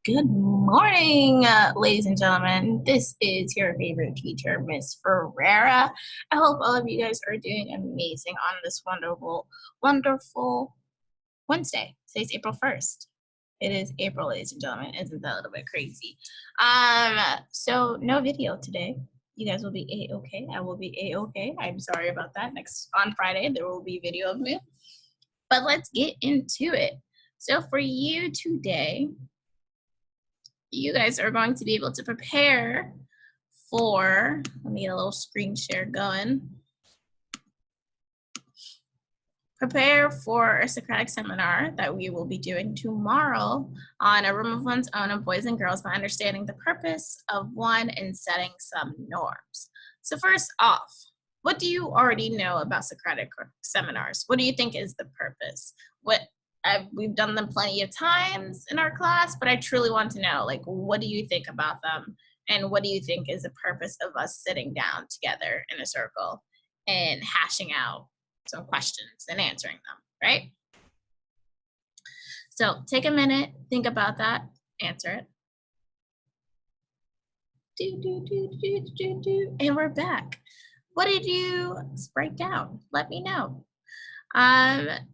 Good morning, ladies and gentlemen. This is your favorite teacher, Miss Ferreira. I hope all of you guys are doing amazing on this wonderful, wonderful Wednesday. Today's April 1st. It is April, ladies and gentlemen. Isn't that a little bit crazy? So no video today. You guys will be A-okay. I will be A-okay. I'm sorry about that. On Friday, there will be video of me. But let's get into it. So for you today, you guys are going to be able to prepare for, let me get a little screen share going. Prepare for a Socratic seminar that we will be doing tomorrow on a room of one's own of boys and girls by understanding the purpose of one and setting some norms. So first off, what do you already know about Socratic seminars? What do you think is the purpose? We've done them plenty of times in our class, but I truly want to know, like, what do you think about them? And what do you think is the purpose of us sitting down together in a circle and hashing out some questions and answering them, right? So take a minute, think about that, answer it. And we're back. What did you write down? Let me know.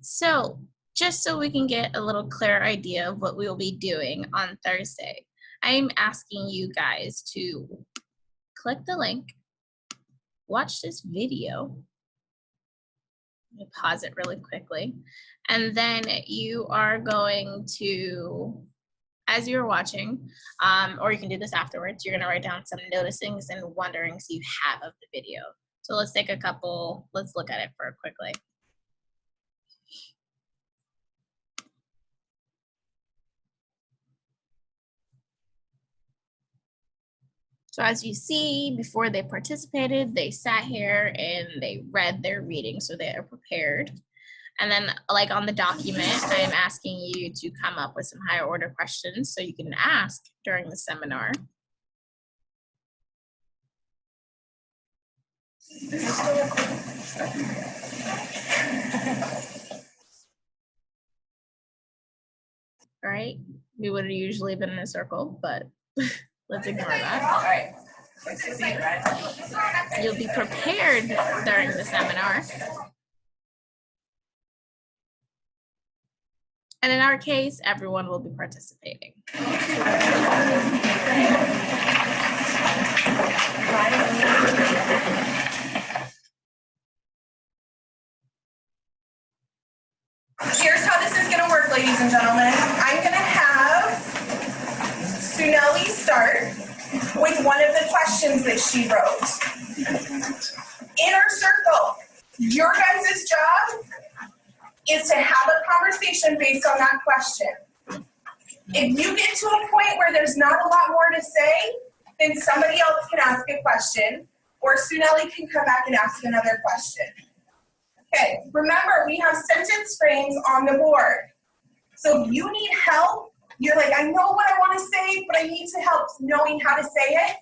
So just so we can get a little clearer idea of what we will be doing on Thursday, I'm asking you guys to click the link, watch this video. Let me pause it really quickly. And then you are going to, as you're watching, or you can do this afterwards, you're gonna write down some noticings and wonderings you have of the video. So let's take a couple, let's look at it quickly. So as you see, before they participated, they sat here and they read their reading, so they are prepared. And then, like on the document, I am asking you to come up with some higher order questions so you can ask during the seminar. All right, we would have usually been in a circle, but let's ignore that. All right. You'll be prepared during the seminar. And in our case, everyone will be participating. Here's how this is going to work, ladies and gentlemen. I'm going to have Suneli start with one of the questions that she wrote. Inner circle. Your guys' job is to have a conversation based on that question. If you get to a point where there's not a lot more to say, then somebody else can ask a question, or Suneli can come back and ask another question. Okay, remember, we have sentence frames on the board. So if you need help, you're like, I know what I want to say, but I need to help knowing how to say it.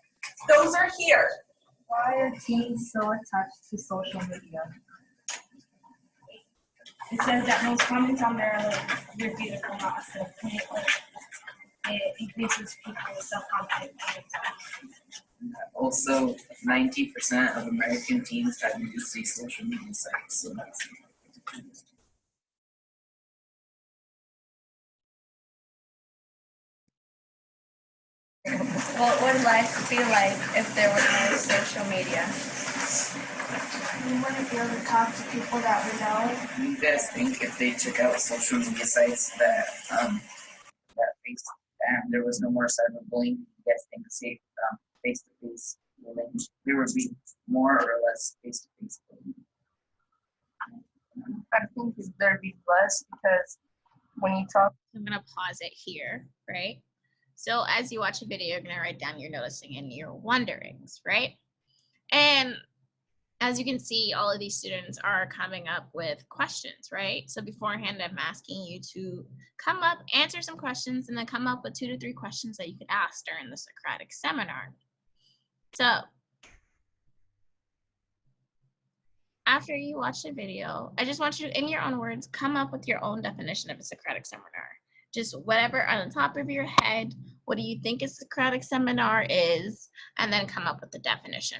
Those are here. Why are teens so attached to social media? It says that most comments on their beautiful house. It increases people's self-confidence. Also, 90% of American teens have used these social media sites, so that's. What would life be like if there was no social media? We wouldn't be able to talk to people that we know. You guys think if they took out social media sites that there was no more cyberbullying, you guys think safe face-to-face relationship, there would be more or less face-to-face bullying? I think there'd be less because when you talk. I'm gonna pause it here, right? So as you watch a video, you're gonna write down your noticing and your wonderings, right? And as you can see, all of these students are coming up with questions, right? So beforehand, I'm asking you to come up, answer some questions, and then come up with 2 to 3 questions that you could ask during the Socratic seminar. So after you watch the video, I just want you to, in your own words, come up with your own definition of a Socratic seminar. Just whatever on the top of your head, what do you think a Socratic Seminar is, and then come up with the definition.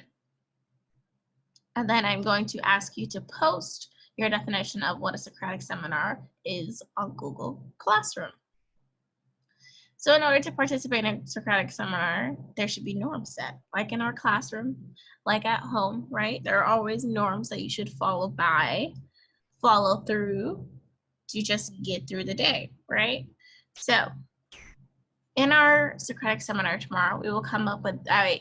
And then I'm going to ask you to post your definition of what a Socratic Seminar is on Google Classroom. So in order to participate in a Socratic Seminar, there should be norms set, like in our classroom, like at home, right? There are always norms that you should follow through to just get through the day, right? So in our Socratic Seminar tomorrow, we will come up with, I'm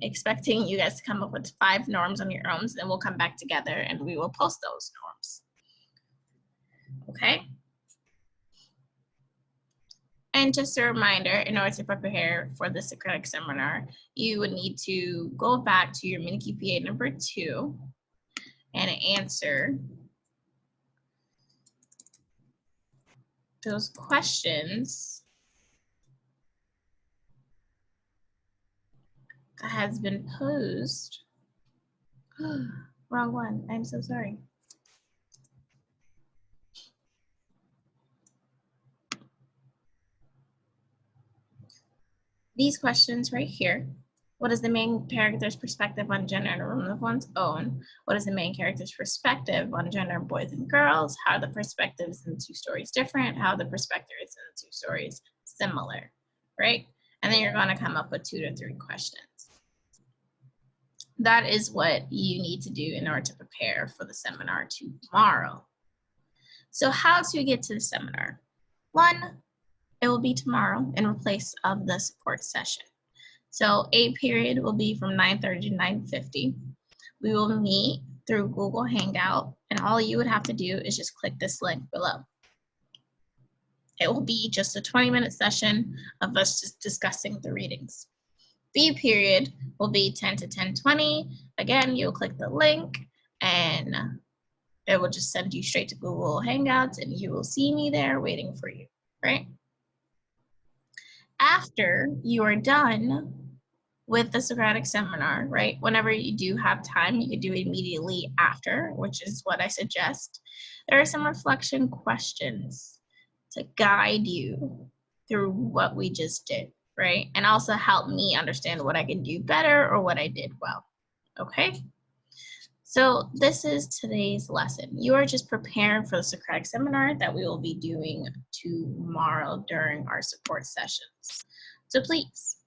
expecting you guys to come up with 5 norms on your own, and then we'll come back together and we will post those norms. Okay? And just a reminder, in order to prepare for the Socratic Seminar, you would need to go back to your mini QPA number 2 and answer those questions that has been posed. Wrong one, I'm so sorry. These questions right here. What is the main character's perspective on gender in a room of one's own? What is the main character's perspective on gender in boys and girls? How are the perspectives in 2 stories different? How are the perspectives in 2 stories similar, right? And then you're going to come up with 2 to 3 questions. That is what you need to do in order to prepare for the seminar tomorrow. So how to get to the seminar? 1, it will be tomorrow in place of the support session. So A period will be from 9:30 to 9:50. We will meet through Google Hangout, and all you would have to do is just click this link below. It will be just a 20-minute session of us just discussing the readings. B period will be 10 to 10:20. Again, you'll click the link and it will just send you straight to Google Hangouts and you will see me there waiting for you, right? After you are done with the Socratic Seminar, right? Whenever you do have time, you can do it immediately after, which is what I suggest. There are some reflection questions to guide you through what we just did, right? And also help me understand what I can do better or what I did well, okay? So this is today's lesson. You are just preparing for the Socratic Seminar that we will be doing tomorrow during our support sessions. So please,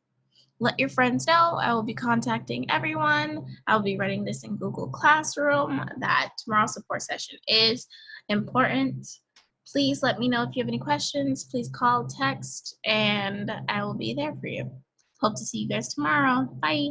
let your friends know. I will be contacting everyone. I'll be writing this in Google Classroom that tomorrow's support session is important. Please let me know if you have any questions. Please call, text, and I will be there for you. Hope to see you guys tomorrow. Bye.